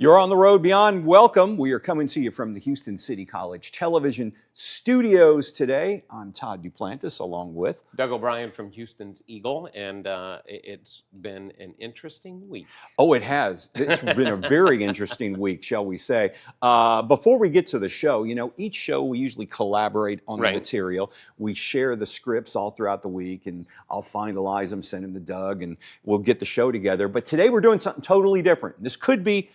You're on the road beyond. Welcome. We are coming to you from the Houston City College Television Studios today. I'm Todd Duplantis, along with Doug O'Brien from Houston's Eagle, and it's been an interesting week. Oh, it has. It's been a very interesting week, shall we say. Before we get to the show, each show we usually collaborate on the material. We share the scripts all throughout the week, and I'll finalize them, send them to Doug, and we'll get the show together. But today we're doing something totally different. This could be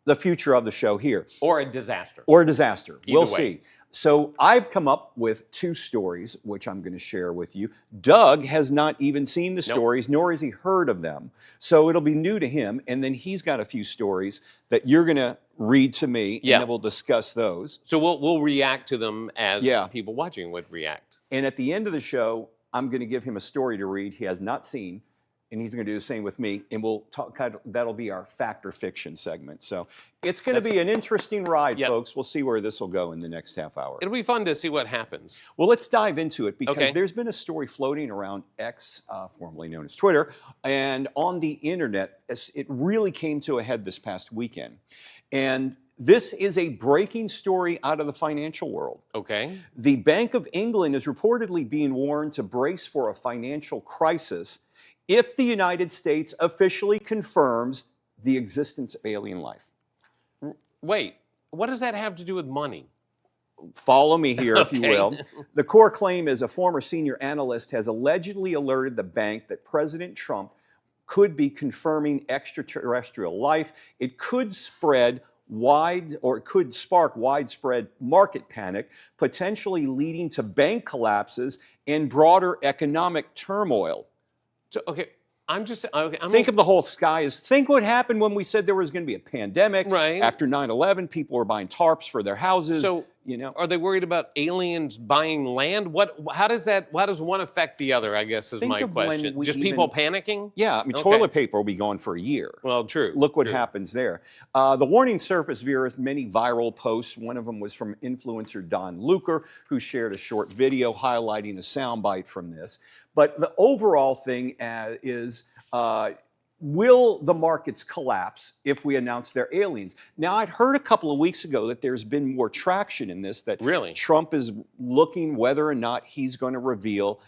the future of the show here. Or a disaster. Or a disaster. Either We'll way. see. So I've come up with two stories, which I'm going to share with you. Doug has not even seen the stories, nor has he heard of them. So it'll be new to him. And then he's got a few stories that you're going to read to me, and then we'll discuss those. So we'll react to them as people watching would react. And at the end of the show, I'm going to give him a story to read he has not seen. And he's going to do the same with me, and we'll talk. That'll be our fact or fiction segment. So it's going to be an interesting ride, folks. We'll see where this will go in the next half hour. It'll be fun to see what happens. Well, let's dive into it because there's been a story floating around X, formerly known as Twitter, and on the internet. It really came to a head this past weekend, and this is a breaking story out of the financial world. Okay. The Bank of England is reportedly being warned to brace for a financial crisis if the United States officially confirms the existence of alien life. Wait, what does that have to do with money? Follow me here, if you will. The core claim is a former senior analyst has allegedly alerted the bank that President Trump could be confirming extraterrestrial life. It could spread it could spark widespread market panic, potentially leading to bank collapses and broader economic turmoil. So, Think of the whole sky think what happened when we said there was going to be a pandemic. Right. After 9/11, people were buying tarps for their houses. So, are they worried about aliens buying land? How does one affect the other, I guess, is my question. Just people panicking? Yeah, toilet paper will be gone for a year. Well, true. Look what happens there. The warning surfaced via many viral posts. One of them was from influencer Don Luker, who shared a short video highlighting a soundbite from this. But the overall thing is, will the markets collapse if we announce they're aliens? Now, I'd heard a couple of weeks ago that there's been more traction in this, that Trump is looking whether or not he's going to reveal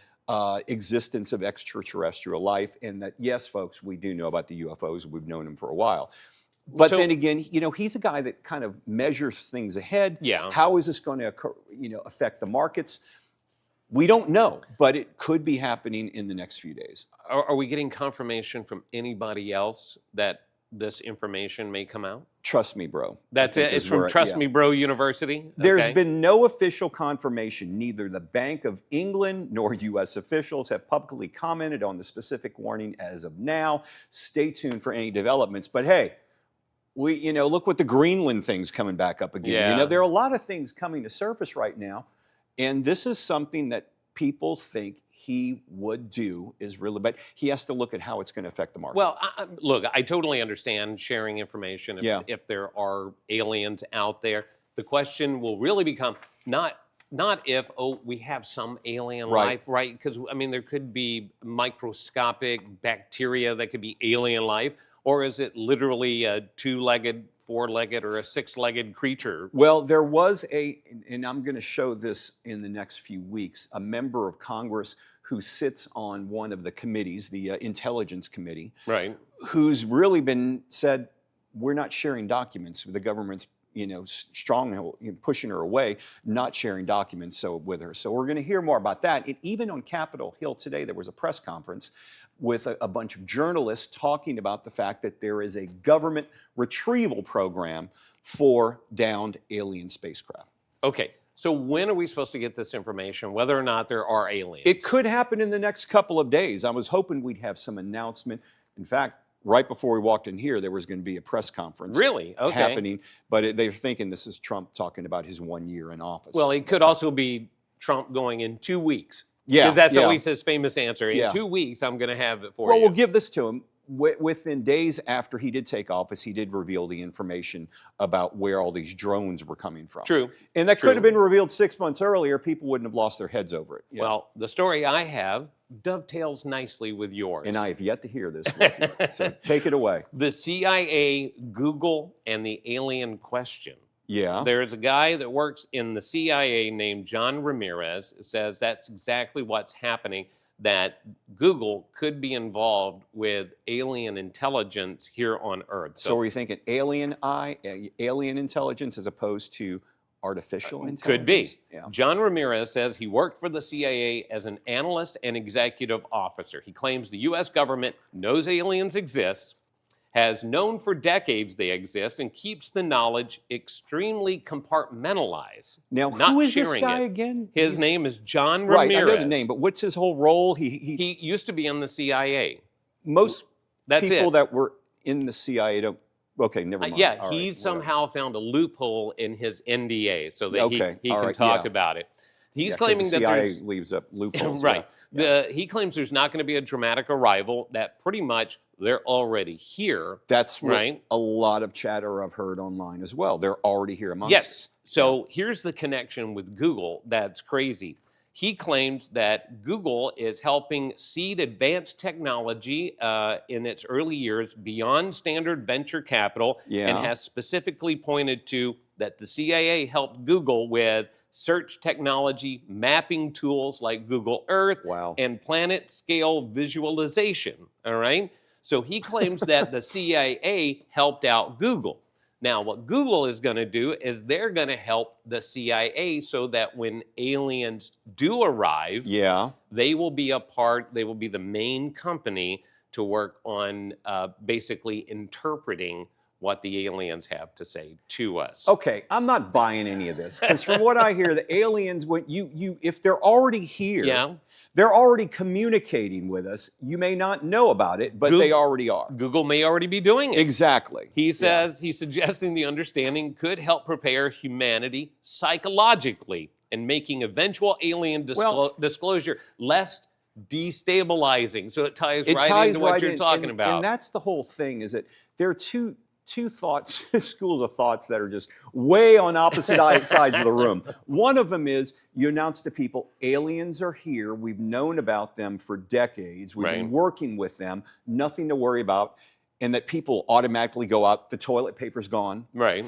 existence of extraterrestrial life, and that, yes, folks, we do know about the UFOs. We've known them for a while. But then again, he's a guy that kind of measures things ahead. Yeah. How is this going to, affect the markets? We don't know, but it could be happening in the next few days. Are we getting confirmation from anybody else that this information may come out? Trust me, bro. That's it? It's from Trust Me Bro University? There's been no official confirmation. Neither the Bank of England nor U.S. officials have publicly commented on the specific warning as of now. Stay tuned for any developments. But hey, look what the Greenland thing's coming back up again. Yeah. There are a lot of things coming to surface right now. And this is something that people think he would do but he has to look at how it's going to affect the market. Well, look, I totally understand sharing information if there are aliens out there. The question will really become not if, we have some alien life, right? Because, there could be microscopic bacteria that could be alien life, or is it literally a two-legged, four-legged, or a six-legged creature? Well, there was and I'm going to show this in the next few weeks, a member of Congress who sits on one of the committees, the Intelligence Committee, who's really said, we're not sharing documents. The government's, strong, pushing her away, not sharing documents with her. So we're going to hear more about that. And even on Capitol Hill today, there was a press conference with a bunch of journalists talking about the fact that there is a government retrieval program for downed alien spacecraft. Okay, so when are we supposed to get this information, whether or not there are aliens? It could happen in the next couple of days. I was hoping we'd have some announcement. In fact, right before we walked in here, there was going to be a press conference happening, but they're thinking this is Trump talking about his 1 year in office. Well, it could also be Trump going in 2 weeks. Yeah, because that's always his famous answer. In 2 weeks, I'm going to have it for you. Well, we'll give this to him. Within days after he did take office, he did reveal the information about where all these drones were coming from. True. And that could have been revealed 6 months earlier. People wouldn't have lost their heads over it. Well, the story I have dovetails nicely with yours. And I have yet to hear this with you. So take it away. The CIA, Google, and the alien question. Yeah. There's a guy that works in the CIA named John Ramirez, says that's exactly what's happening, that Google could be involved with alien intelligence here on Earth. So are you thinking alien intelligence as opposed to artificial intelligence? Could be. Yeah. John Ramirez says he worked for the CIA as an analyst and executive officer. He claims the U.S. government knows aliens exist, has known for decades they exist, and keeps the knowledge extremely compartmentalized. Now, not who is this sharing guy it. again? His name is John Right, Ramirez. I know the name, but what's his whole role? He used to be in the CIA. Most That's people it. that were in the CIA don't. Okay, never mind. Yeah, All he right, somehow found a loophole in his NDA so that Okay, he all can right, talk yeah. about it. He's Yeah, 'cause claiming the that CIA there's leaves up loopholes. right. Yeah. He claims there's not going to be a dramatic arrival. That pretty much they're already here. That's what Right. a lot of chatter I've heard online as well. They're already here amongst Yes. us. So here's the connection with Google that's crazy. He claims that Google is helping seed advanced technology in its early years beyond standard venture capital, and Yeah. has specifically pointed to that the CIA helped Google with search technology, mapping tools like Google Earth, Wow. and planet scale visualization. All right. So he claims that the CIA helped out Google. Now, what Google is going to do is they're going to help the CIA so that when aliens do arrive, Yeah. they will be they will be the main company to work on basically interpreting what the aliens have to say to us. Okay, I'm not buying any of this because from what I hear, the aliens, when if they're already here, Yeah. they're already communicating with us. You may not know about it, but they already are. Google may already be doing it. Exactly. He says he's suggesting the understanding could help prepare humanity psychologically and making eventual alien disclosure less destabilizing. So it ties right into what you're talking about. And that's the whole thing, is that there are two schools of thoughts that are just way on opposite sides of the room. One of them is you announce to people, aliens are here. We've known about them for decades. We've been working with them. Nothing to worry about. And that people automatically go out. The toilet paper's gone. Right.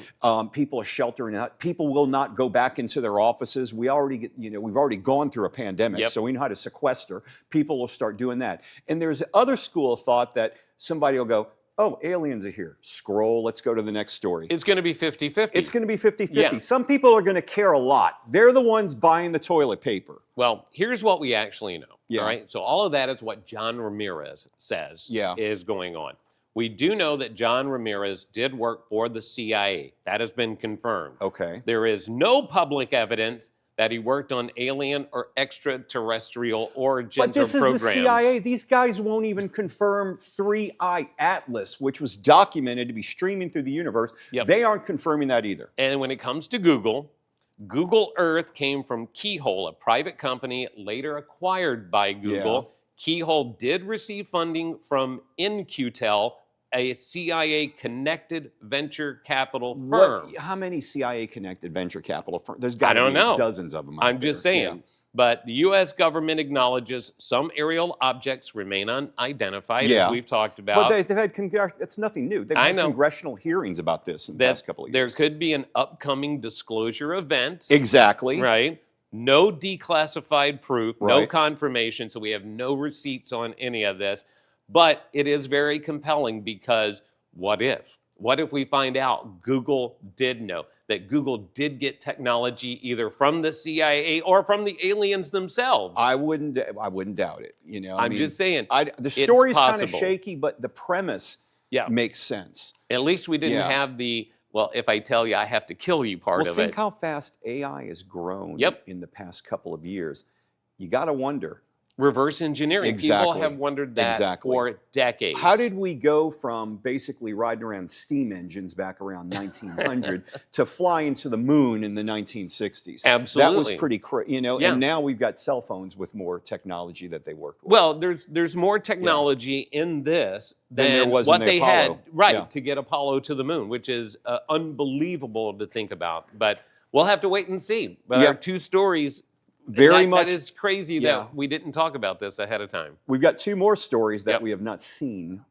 People are sheltering out. People will not go back into their offices. We've already gone through a pandemic, so we know how to sequester. People will start doing that. And there's other school of thought that somebody will go, oh, aliens are here. Scroll, let's go to the next story. It's going to be 50-50. It's going to be 50-50. Yeah. Some people are going to care a lot. They're the ones buying the toilet paper. Well, here's what we actually know. Yeah. All right. So all of that is what John Ramirez says is going on. We do know that John Ramirez did work for the CIA. That has been confirmed. Okay. There is no public evidence that he worked on alien or extraterrestrial origins But this or is programs. the CIA. These guys won't even confirm 3i Atlas, which was documented to be streaming through the universe. Yep. They aren't confirming that either. And when it comes to Google, Google Earth came from Keyhole, a private company later acquired by Google. Yeah. Keyhole did receive funding from In-Q-Tel, a CIA-connected venture capital firm. How many CIA-connected venture capital firms? There's got to be know. dozens of them out I'm just there. saying. Yeah. But the U.S. government acknowledges some aerial objects remain unidentified, as we've talked about. But they've had, it's nothing new. They've had congressional hearings about this in the past couple of years. There could be an upcoming disclosure event. Exactly. Right? No declassified proof, no confirmation, so we have no receipts on any of this. But it is very compelling because what if? What if we find out Google did know, that Google did get technology either from the CIA or from the aliens themselves? I wouldn't doubt it. You know, I'm just saying. The story's kind of possible. shaky, but the premise makes sense. At least we didn't have the, well, if I tell you I have to kill you part of it. Think how fast AI has grown in the past couple of years. You got to wonder. Reverse engineering. Exactly. People have wondered that for decades. How did we go from basically riding around steam engines back around 1900 to flying to the moon in the 1960s? Absolutely. That was pretty crazy, and now we've got cell phones with more technology that they work with. Well, there's more technology in this than there was what in the they Apollo. had to get Apollo to the moon, which is unbelievable to think about. But we'll have to wait and see. But our two stories Very much. That is crazy that we didn't talk about this ahead of time. We've got 2 more stories that we have not seen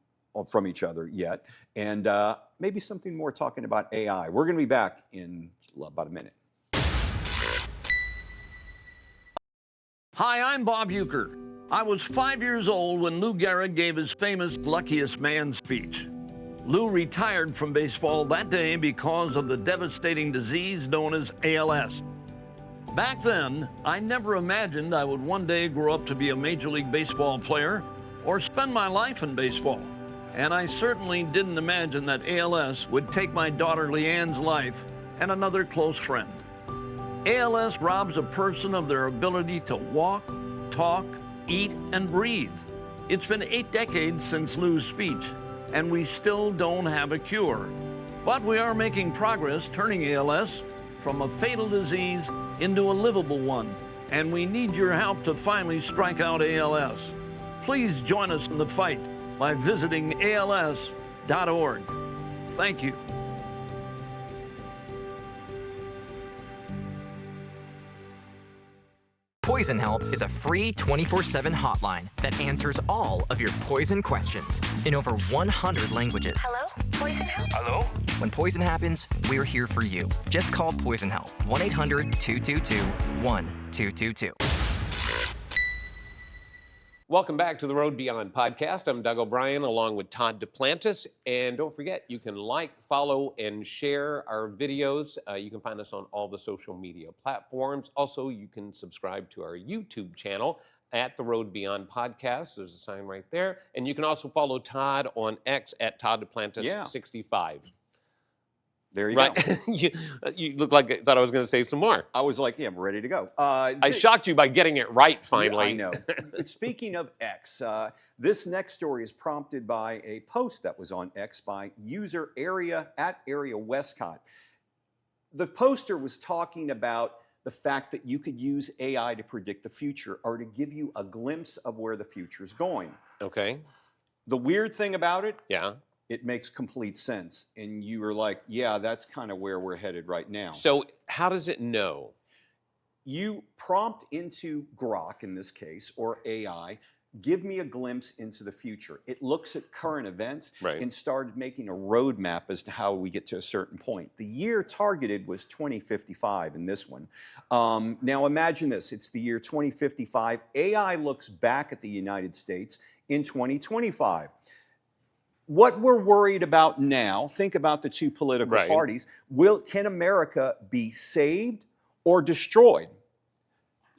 from each other yet, and maybe something more talking about AI. We're going to be back in about a minute. Hi, I'm Bob Uecker. I was 5 years old when Lou Gehrig gave his famous Luckiest Man speech. Lou retired from baseball that day because of the devastating disease known as ALS. Back then, I never imagined I would one day grow up to be a Major League Baseball player or spend my life in baseball. And I certainly didn't imagine that ALS would take my daughter Leanne's life and another close friend. ALS robs a person of their ability to walk, talk, eat, and breathe. It's been 8 decades since Lou's speech, and we still don't have a cure. But we are making progress turning ALS from a fatal disease into a livable one, and we need your help to finally strike out ALS. Please join us in the fight by visiting ALS.org. Thank you. Poison Help is a free 24/7 hotline that answers all of your poison questions in over 100 languages. Hello? Poison Help? Hello? When poison happens, we're here for you. Just call Poison Help, 1-800-222-1222. Welcome back to the Road Beyond podcast. I'm Doug O'Brien along with Todd Duplantis. And don't forget, you can like, follow, and share our videos. You can find us on all the social media platforms. Also, you can subscribe to our YouTube channel at the Road Beyond podcast. There's a sign right there. And you can also follow Todd on X at Todd Duplantis 65. There you go. You look like I thought I was going to say some more. I was like, yeah, I'm ready to go. I shocked you by getting it right finally. Yeah, I know. Speaking of X, this next story is prompted by a post that was on X by user Area Westcott. The poster was talking about the fact that you could use AI to predict the future or to give you a glimpse of where the future is going. Okay. The weird thing about it, yeah, it makes complete sense. And you were like, yeah, that's kind of where we're headed right now. So how does it know? You prompt into Grok, in this case, or AI, give me a glimpse into the future. It looks at current events and started making a roadmap as to how we get to a certain point. The year targeted was 2055 in this one. Now imagine this, it's the year 2055. AI looks back at the United States in 2025. What we're worried about now, think about the 2 political parties, can America be saved or destroyed?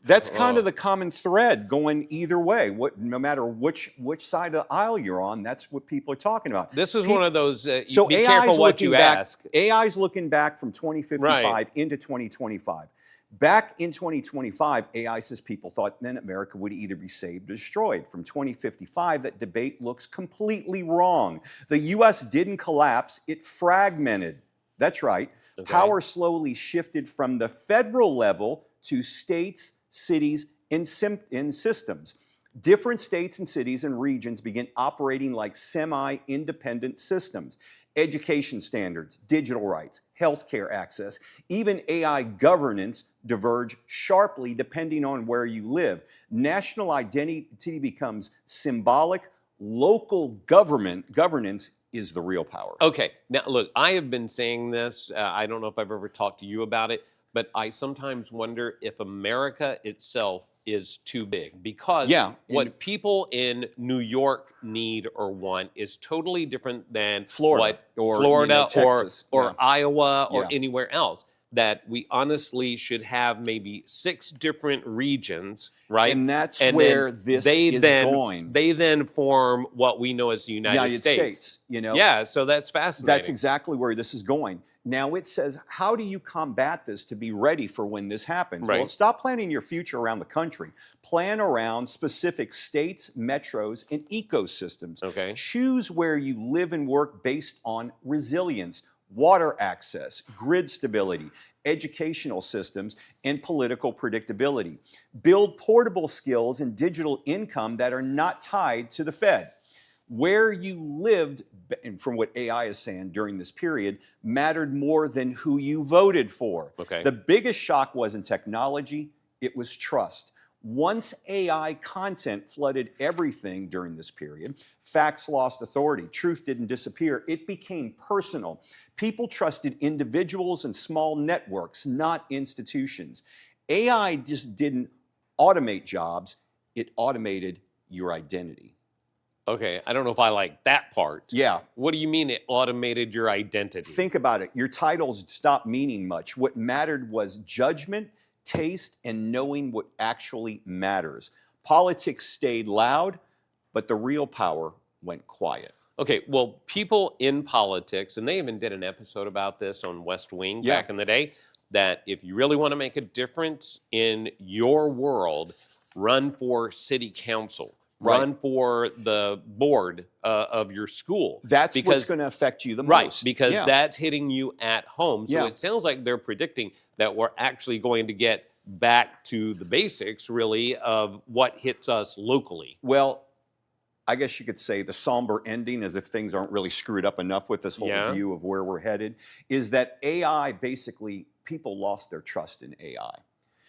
That's kind of the common thread going either way. No matter which side of the aisle you're on, that's what people are talking about. This is one of those, so be careful what you ask. AI's looking back from 2055 into 2025. Back in 2025, AI says people thought then America would either be saved or destroyed. From 2055, that debate looks completely wrong. The U.S. didn't collapse, it fragmented. That's right. Okay. Power slowly shifted from the federal level to states, cities, and systems. Different states and cities and regions begin operating like semi-independent systems. Education standards, digital rights, healthcare access, even AI governance diverge sharply depending on where you live. National identity becomes symbolic. Local governance is the real power. Okay, now look, I have been saying this. I don't know if I've ever talked to you about it, but I sometimes wonder if America itself is too big, because what people in New York need or want is totally different than Florida Texas, or Iowa or anywhere else. That we honestly should have maybe 6 different regions, right? And that's where this is going. They then form what we know as the United States. You know? Yeah, so that's fascinating. That's exactly where this is going. Now it says, how do you combat this to be ready for when this happens? Well, stop planning your future around the country. Plan around specific states, metros, and ecosystems. Okay. Choose where you live and work based on resilience, water access, grid stability, educational systems, and political predictability. Build portable skills and digital income that are not tied to the Fed. Where you lived, and from what AI is saying during this period, mattered more than who you voted for. Okay. The biggest shock wasn't technology, It was trust. Once AI content flooded everything during this period, facts lost authority, truth didn't disappear, it became personal. People trusted individuals and small networks, not institutions. AI just didn't automate jobs, it automated your identity. Okay, I don't know if I like that part. Yeah. What do you mean it automated your identity? Think about it. Your titles stopped meaning much. What mattered was judgment, taste, and knowing what actually matters. Politics stayed loud, but the real power went quiet. Okay, well, people in politics, and they even did an episode about this on West Wing Yeah. back in the day, that if you really want to make a difference in your world, run for city council. Right. Run for the board of your school. That's what's going to affect you the Right, most. because Yeah. that's hitting you at home. So Yeah. it sounds like they're predicting that we're actually going to get back to the basics, really, of what hits us locally. Well, I guess you could say the somber ending, as if things aren't really screwed up enough with this whole Yeah. view of where we're headed, is that AI, basically, people lost their trust in AI.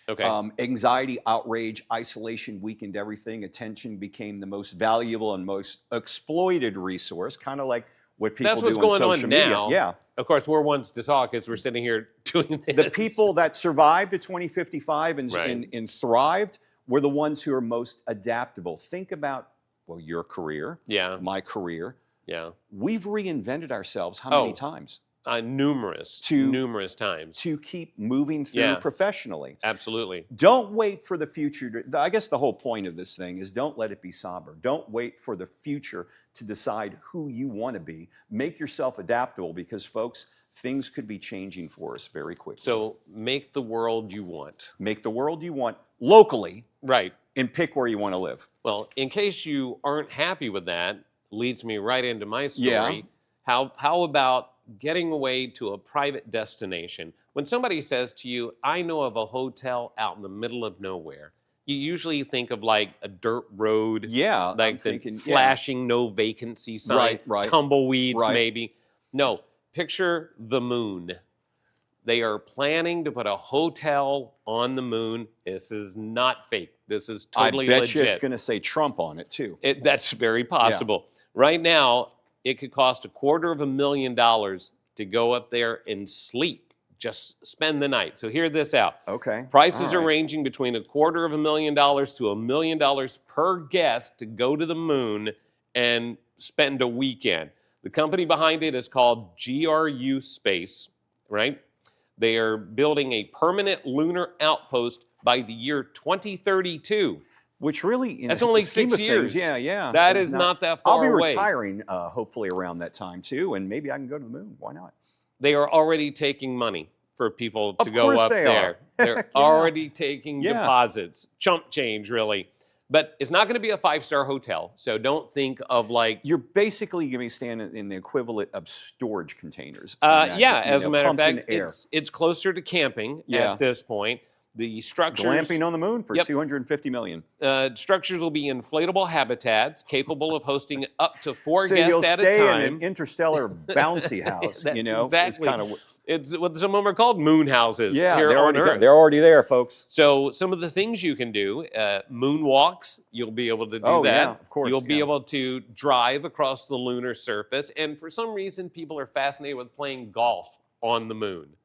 Okay. Anxiety, outrage, isolation weakened everything. Attention became the most valuable and most exploited resource, kind of like what people That's what's do on going on social media. now. Yeah. Of course, we're ones to talk as we're sitting here doing this. The people that survived to 2055 and, Right. and thrived were the ones who are most adaptable. Think about, well, your career, Yeah, my career. yeah. We've reinvented ourselves how many Oh. times Numerous times. to keep moving through Yeah. professionally. Absolutely. Don't wait for the future. I guess the whole point of this thing is don't let it be somber. Don't wait for the future to decide who you want to be. Make yourself adaptable because, folks, things could be changing for us very quickly. So make the world you want. Make the world you want locally Right. and pick where you want to live. Well, in case you aren't happy with that, leads me right into my story. Yeah. How about getting away to a private destination? When somebody says to you, I know of a hotel out in the middle of nowhere, you usually think of like a dirt road, Yeah, I'm like the thinking, yeah. flashing no vacancy sign, Right, right. tumbleweeds Right. maybe. No, picture the moon. They are planning to put a hotel on the moon. This is not fake. This is totally I bet legit. you it's going to say Trump on it too. That's very possible. Right now, it could cost $250,000 to go up there and sleep, just spend the night. So hear this out. Okay. Prices All are right. ranging between $250,000 to $1 million per guest to go to the moon and spend a weekend. The company behind it is called GRU Space, right? They are building a permanent lunar outpost by the year 2032. Which really, in That's the only scheme 6 of things, years. yeah. That it's is not that far I'll be away. retiring hopefully around that time too, and maybe I can go to the moon. Why not? They are already taking money for people to Of go course up they there. are. They're Yeah. already taking Yeah. deposits, chump change, really. But it's not going to be a 5-star hotel, so don't think of like. You're basically going to be standing in the equivalent of storage containers. Yeah, as a matter of pumped in fact, air. it's closer to camping Yeah. at this point. The structures. Glamping on the moon for Yep. $250 million. Structures will be inflatable habitats capable of hosting up to 4 So guests you'll at stay a time. in an interstellar bouncy house. That's you know, exactly. It's kind of It's what some of them are called moon houses yeah. here They're on already Earth. they're already there, folks. So some of the things you can do, moonwalks, you'll be able to do Oh, that. yeah, of course, You'll be yeah. able to drive across the lunar surface. And for some reason, people are fascinated with playing golf on the moon.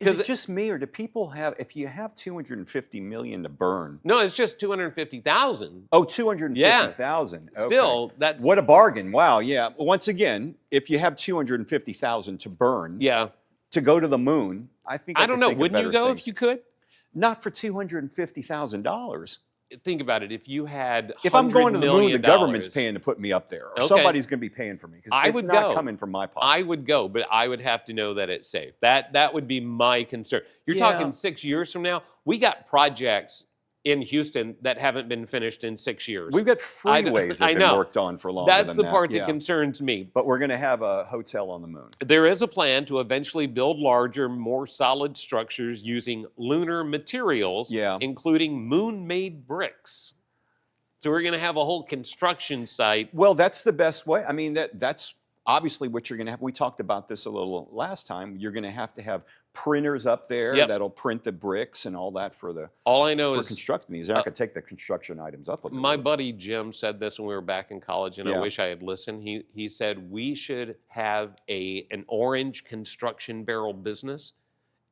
Is 'Cause it just me, or do people have? If you have $250 million to burn, No, it's just 250,000. oh, 250,000. Okay. Still, that's What a bargain! Wow, yeah. Once again, if you have 250,000 to burn, yeah. to go to the moon, I think I don't could know. think of Wouldn't you better go things. if you could? Not for $250,000. Think about it. If you had, If I'm going to the moon, the government's $100 paying to put me up there, or Okay. somebody's going to be paying for me because I it's would not go. coming from my pocket. I would go, but I would have to know that it's safe. That would be my concern. You're Yeah. talking 6 years from now. We got projects in Houston that haven't been finished in 6 years. We've got I- freeways that I have been know. worked on for longer That's than the that. part that yeah. concerns me. But we're going to have a hotel on the moon. There is a plan to eventually build larger, more solid structures using lunar materials, Yeah. including moon-made bricks. So we're going to have a whole construction site. Well, that's the best way. I mean, that's obviously what you're going to have, we talked about this a little last time, you're going to have printers up there Yep. that'll print the bricks and all that for All I know for is constructing these. They're not going to take the construction items up. my buddy Jim said this when we were back in college, and I Yeah. wish I had listened. He said we should have an orange construction barrel business,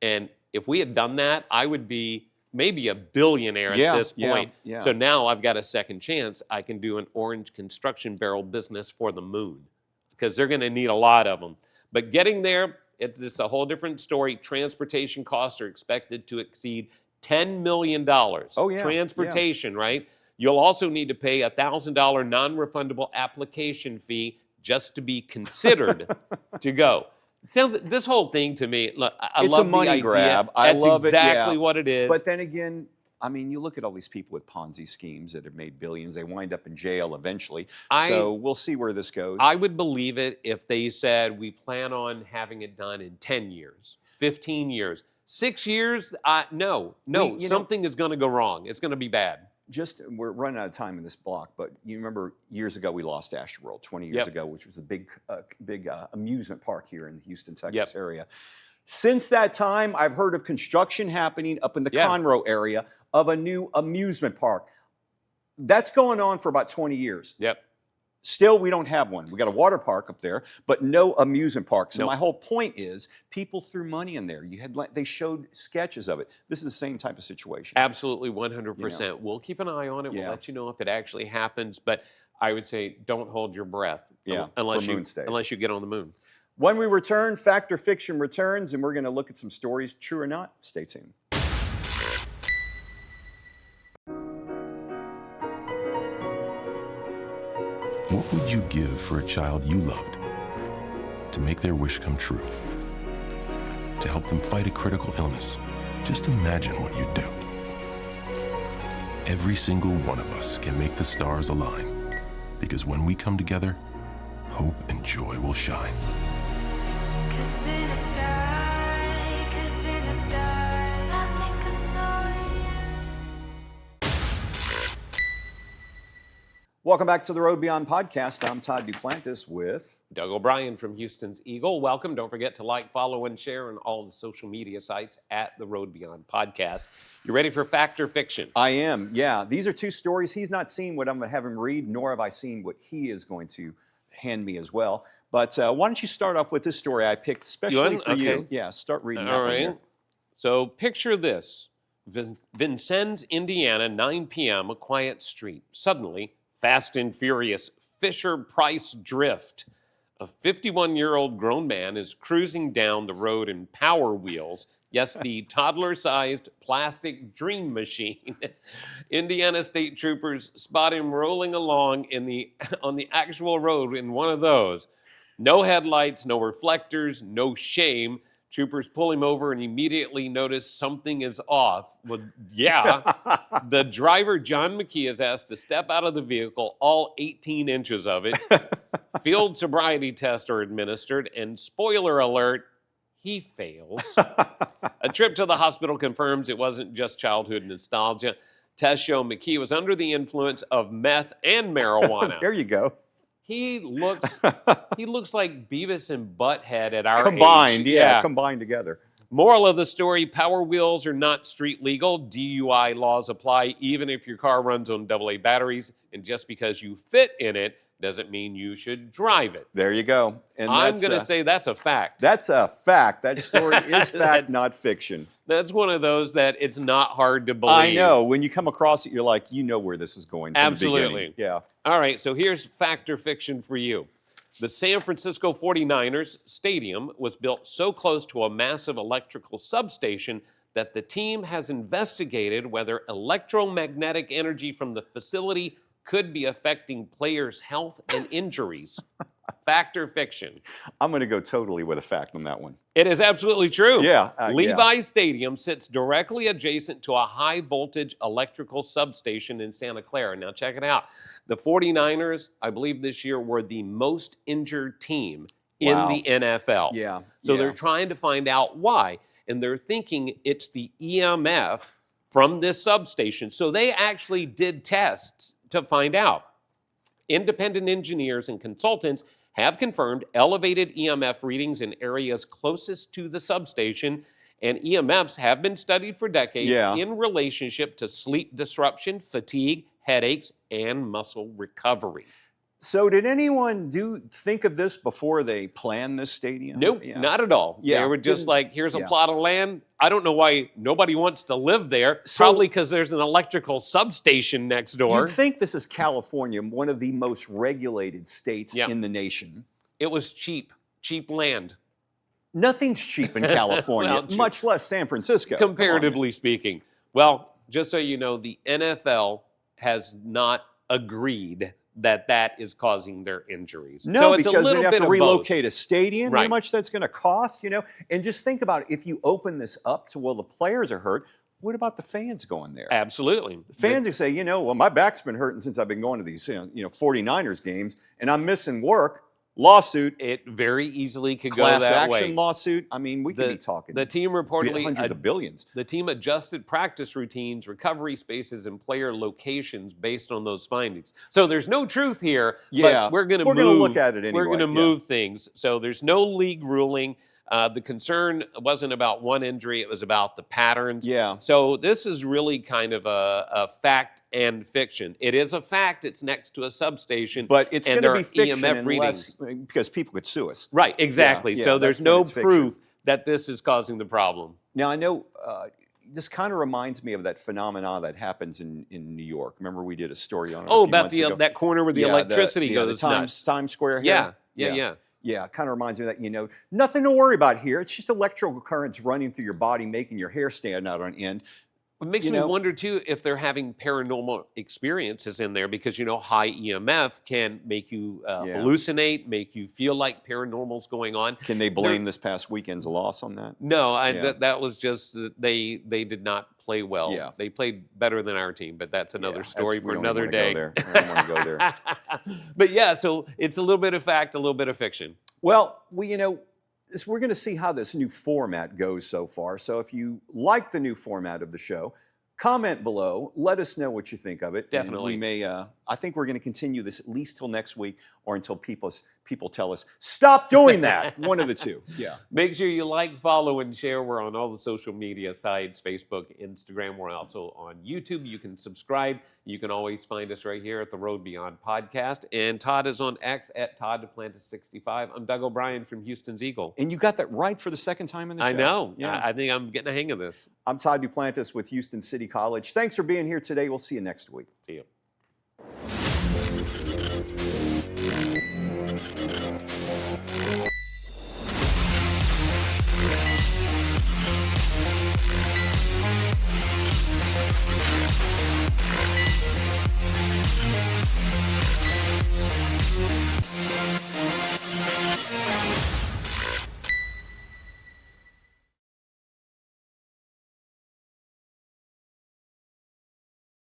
and if we had done that, I would be maybe a billionaire Yeah, at this yeah, point. yeah. So now I've got a second chance. I can do an orange construction barrel business for the moon, because they're going to need a lot of them. But getting there, it's a whole different story. Transportation costs are expected to exceed $10 million. Oh, yeah, Transportation, right? You'll also need to pay a $1,000 non-refundable application fee just to be considered to go. Sounds this whole thing to me. Look, I It's a love the money idea. grab. I That's love it, yeah. exactly what it is. But then again, I mean, you look at all these people with Ponzi schemes that have made billions. They wind up in jail eventually. So we'll see where this goes. I would believe it if they said we plan on having it done in 10 years, 15 years, 6 years. No, something is going to go wrong. It's going to be bad. We're running out of time in this block, but you remember years ago we lost Astroworld 20 years Yep. ago, which was a big amusement park here in the Houston, Texas Yep. area. Since that time, I've heard of construction happening up in the Yeah. Conroe area of a new amusement park. That's going on for about 20 years. Yep. Still, we don't have one. We got a water park up there, but no amusement park. So Nope. my whole point is, people threw money in there. They showed sketches of it. This is the same type of situation. Absolutely, 100%. We'll keep an eye on it. We'll Yeah. let you know if it actually happens. But I would say don't hold your breath. Yeah, unless for you moon stays. unless you get on the moon. When we return, Fact or Fiction returns, and we're going to look at some stories, true or not. Stay tuned. What would you give for a child you loved? To make their wish come true? To help them fight a critical illness? Just imagine what you'd do. Every single one of us can make the stars align, because when we come together, hope and joy will shine. Cause in the sky, I think I saw you. Welcome back to the Road Beyond podcast. I'm Todd Duplantis with... Doug O'Brien from Houston's Eagle. Welcome. Don't forget to like, follow, and share on all the social media sites at the Road Beyond podcast. You ready for Fact or Fiction? I am, yeah. These are two stories. He's not seen what I'm going to have him read, nor have I seen what he is going to hand me as well. But why don't you start off with this story I picked especially for you. Okay. Yeah, start reading that All one right. here. So picture this. Vincennes, Indiana, 9 p.m., a quiet street. Suddenly, Fast and Furious Fisher-Price drift. A 51-year-old grown man is cruising down the road in Power Wheels. Yes, the toddler-sized plastic dream machine. Indiana state troopers spot him rolling along on the actual road in one of those. No headlights, no reflectors, no shame. Troopers pull him over and immediately notice something is off. Well, yeah. The driver, John McKee, is asked to step out of the vehicle, all 18 inches of it. Field sobriety tests are administered, and spoiler alert, he fails. A trip to the hospital confirms it wasn't just childhood nostalgia. Tests show McKee was under the influence of meth and marijuana. There you go. He looks like Beavis and Butthead at our Combined, age. yeah, combined together. Moral of the story, Power Wheels are not street legal. DUI laws apply even if your car runs on AA batteries. And just because you fit in it doesn't mean you should drive it. There you go. And I'm going to say that's a fact. that's a fact. That story is fact, That's- not fiction. That's one of those that it's not hard to believe. I know. When you come across it, you're like, you know where this is going. From Absolutely. The beginning. Yeah. All right, so here's fact or fiction for you. The San Francisco 49ers stadium was built so close to a massive electrical substation that the team has investigated whether electromagnetic energy from the facility could be affecting players' health and injuries. Fact or fiction? I'm going to go totally with a fact on that one. It is absolutely true. Yeah, Levi Stadium sits directly adjacent to a high voltage electrical substation in Santa Clara. Now, check it out. The 49ers, I believe this year, were the most injured team in Wow. the NFL. Yeah. So yeah. they're trying to find out why. And they're thinking it's the EMF from this substation. So they actually did tests to find out. Independent engineers and consultants have confirmed elevated EMF readings in areas closest to the substation, and EMFs have been studied for decades in relationship to sleep disruption, fatigue, headaches, and muscle recovery. So did anyone think of this before they planned this stadium? Nope, not at all. Yeah, They were just like, here's a yeah. plot of land. I don't know why nobody wants to live there. Probably because there's an electrical substation next door. You'd think this is California, one of the most regulated states in the nation. It was cheap land. Nothing's cheap in California, Well, much less San Francisco. Come on. Comparatively speaking. Well, just so you know, the NFL has not agreed that that is causing their injuries. No, so it's because a little they have bit to of relocate a stadium. How Right. much that's going to cost, And just think about it. If you open this up to, well, the players are hurt, what about the fans going there? Absolutely. Fans who say, well, my back's been hurting since I've been going to these 49ers games, and I'm missing work. Lawsuit. It very easily could Class go that action way. lawsuit. I mean, we could be talking. The team reportedly hundreds of billions. The team adjusted practice routines, recovery spaces, and player locations based on those findings. So there's no truth here. Yeah, but we're going to look at it We're anyway, going to move things. So there's no league ruling. The concern wasn't about one injury; it was about the patterns. Yeah. So this is really kind of a fact and fiction. It is a fact. It's next to a substation, But it's and going to there be are fiction EMF readings. because people could sue us. Right, exactly. Yeah, so there's that's when no it's fiction. proof that this is causing the problem. Now, I know this kind of reminds me of that phenomena that happens in New York. Remember we did a story on it Oh, a few about months ago? that corner where the electricity goes nuts. Times Square here? Yeah. Yeah, kind of reminds me of that, nothing to worry about here. It's just electrical currents running through your body, making your hair stand out on end. It makes me wonder, too, if they're having paranormal experiences in there because, high EMF can make you hallucinate, make you feel like paranormal's going on. Can they blame this past weekend's loss on that? No, that was just they did not play well. Yeah. They played better than our team, but that's another story We for don't another even wanna day. go there. I don't want to go there. But yeah, so it's a little bit of fact, a little bit of fiction. Well, we're going to see how this new format goes so far. So if you like the new format of the show, comment below. Let us know what you think of it. And Definitely. we may. I think we're going to continue this at least till next week, or until people tell us stop doing that. One of the two. Yeah. Make sure you like, follow, and share. We're on all the social media sites, Facebook, Instagram. We're also on YouTube. You can subscribe. You can always find us right here at the Road Beyond podcast. And Todd is on X at Todd DuPlantis65. I'm Doug O'Brien from Houston's Eagle. And you got that right for the second time in the show. I know. Yeah. I think I'm getting a hang of this. I'm Todd DuPlantis with Houston City College. Thanks for being here today. We'll see you next week. See you.